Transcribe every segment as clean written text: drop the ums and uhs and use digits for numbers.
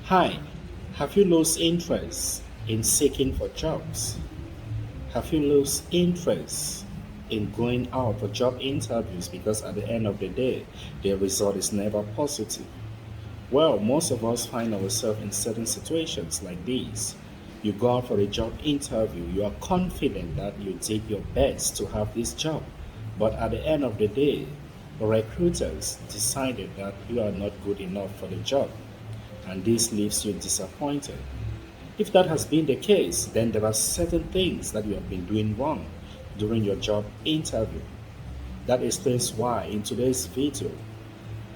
Hi, have you lost interest in seeking for jobs? Have you lost interest in going out for job interviews because at the end of the day, the result is never positive? Well, most of us find ourselves in certain situations like these. You go out for a job interview, you are confident that you did your best to have this job, but at the end of the day, recruiters decided that you are not good enough for the job, and this leaves you disappointed. If that has been the case, then there are certain things that you have been doing wrong during your job interview. That explains why in today's video,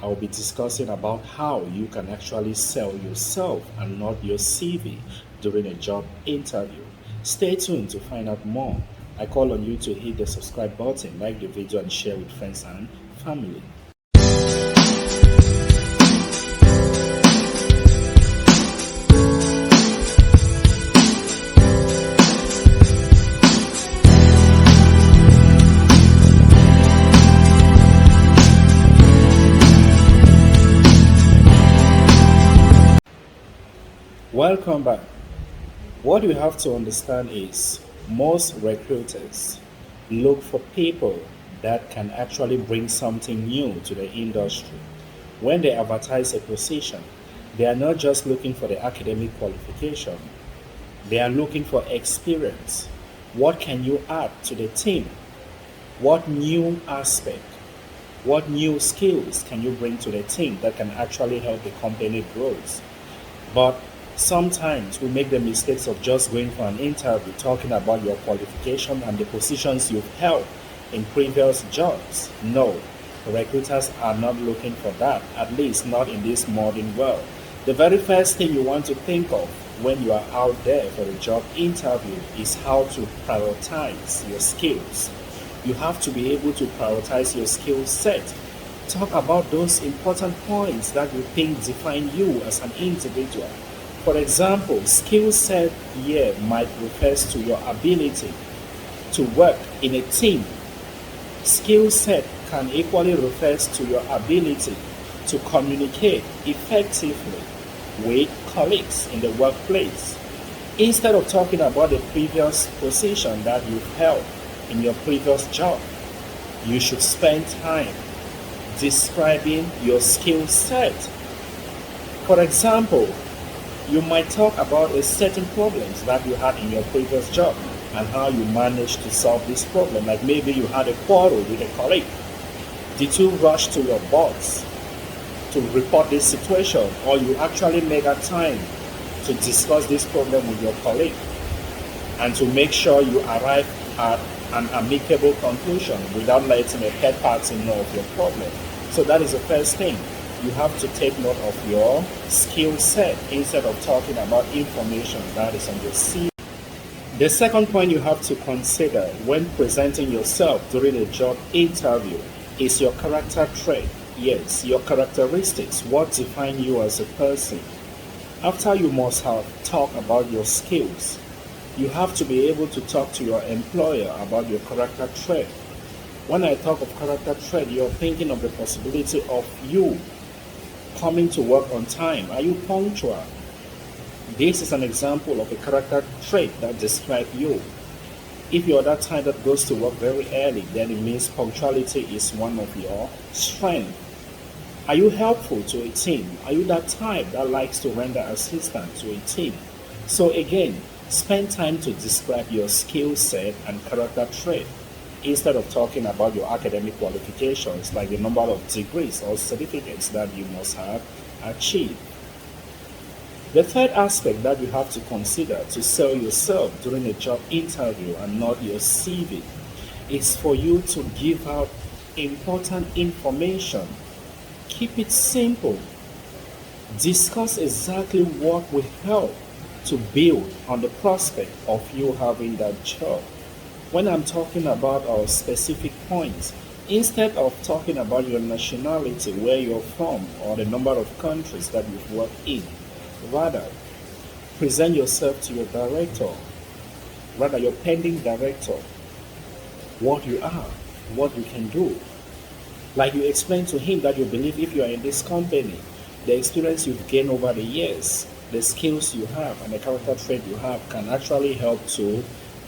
I will be discussing about how you can actually sell yourself and not your CV during a job interview. Stay tuned to find out more. I call on you to hit the subscribe button, like the video, and share with friends and family. Welcome back. What you have to understand is most recruiters look for people that can actually bring something new to the industry. When they advertise a position, they are not just looking for the academic qualification, they are looking for experience. What can you add to the team? What new aspect, what new skills can you bring to the team that can actually help the company grow? But sometimes we make the mistakes of just going for an interview talking about your qualification and the positions you've held in previous jobs. No, recruiters are not looking for that, at least not in this modern world. The very first thing you want to think of when you are out there for a job interview is how to prioritize your skills. You have to be able to prioritize your skill set. Talk about those important points that you think define you as an individual. For example, skill set here might refers to your ability to work in a team. Skill set can equally refers to your ability to communicate effectively with colleagues in the workplace. Instead of talking about the previous position that you've held in your previous job, you should spend time describing your skill set. For example, you might talk about a certain problems that you had in your previous job and how you managed to solve this problem. Like maybe you had a quarrel with a colleague. Did you rush to your boss to report this situation, or you actually made a time to discuss this problem with your colleague and to make sure you arrive at an amicable conclusion without letting a third party know of your problem? So that is the first thing. You have to take note of your skill set instead of talking about information that is on your CV. The second point you have to consider when presenting yourself during a job interview is your character trait. Yes, your characteristics, what define you as a person. After you must have talked about your skills, you have to be able to talk to your employer about your character trait. When I talk of character trait, you're thinking of the possibility of you coming to work on time. Are you punctual? This is an example of a character trait that describes you. If you're that type that goes to work very early, then it means punctuality is one of your strengths. Are you helpful to a team? Are you that type that likes to render assistance to a team? So again, spend time to describe your skill set and character trait instead of talking about your academic qualifications, like the number of degrees or certificates that you must have achieved. The third aspect that you have to consider to sell yourself during a job interview and not your CV is for you to give out important information. Keep it simple. Discuss exactly what will help to build on the prospect of you having that job. When I'm talking about our specific points, instead of talking about your nationality, where you're from, or the number of countries that you've worked in, rather present yourself to your director, rather your pending director, what you are, what you can do. Like you explain to him that you believe if you are in this company, the experience you've gained over the years the skills you have and the character trait you have can actually help to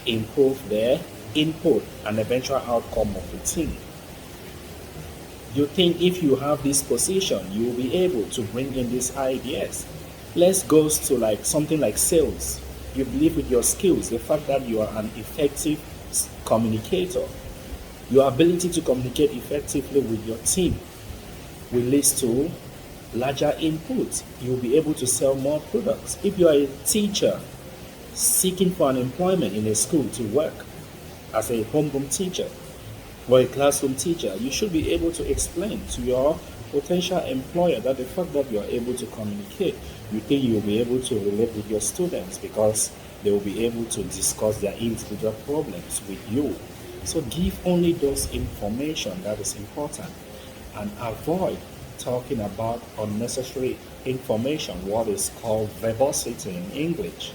improve the input and eventual outcome of the team. You think if you have this position, you will be able to bring in these ideas. Let's go to like something like sales. You believe with your skills, the fact that you are an effective communicator, your ability to communicate effectively with your team will lead to larger input. You'll be able to sell more products. If you are a teacher seeking for an employment in a school to work as a homeroom teacher or a classroom teacher, you should be able to explain to your potential employer that the fact that you are able to communicate, you think you'll be able to relate with your students because they will be able to discuss their individual problems with you. So give only those information that is important and avoid talking about unnecessary information, what is called verbosity in English.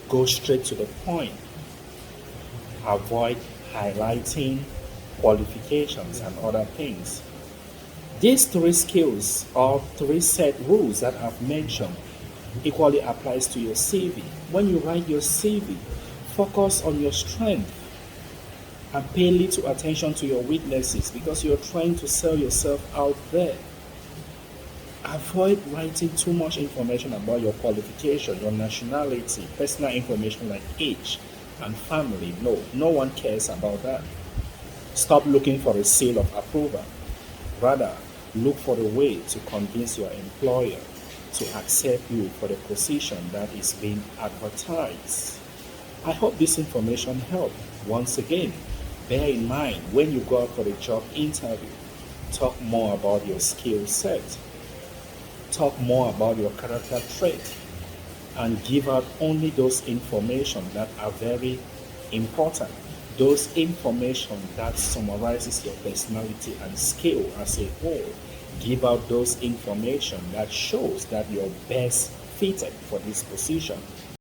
Go straight to the point. Avoid highlighting qualifications and other things. These three skills or three set rules that I've mentioned equally applies to your CV. When you write your CV, focus on your strength and pay little attention to your weaknesses because you're trying to sell yourself out there. Avoid writing too much information about your qualification, your nationality, personal information like age and family. No one cares about that. Stop looking for a seal of approval. Rather, look for a way to convince your employer to accept you for the position that is being advertised. I hope this information helped. Once again, bear in mind when you go out for the job interview, talk more about your skill set, talk more about your character trait, and give out only those information that are very important. Those information that summarizes your personality and skill as a whole. Give out those information that shows that you're best fitted for this position.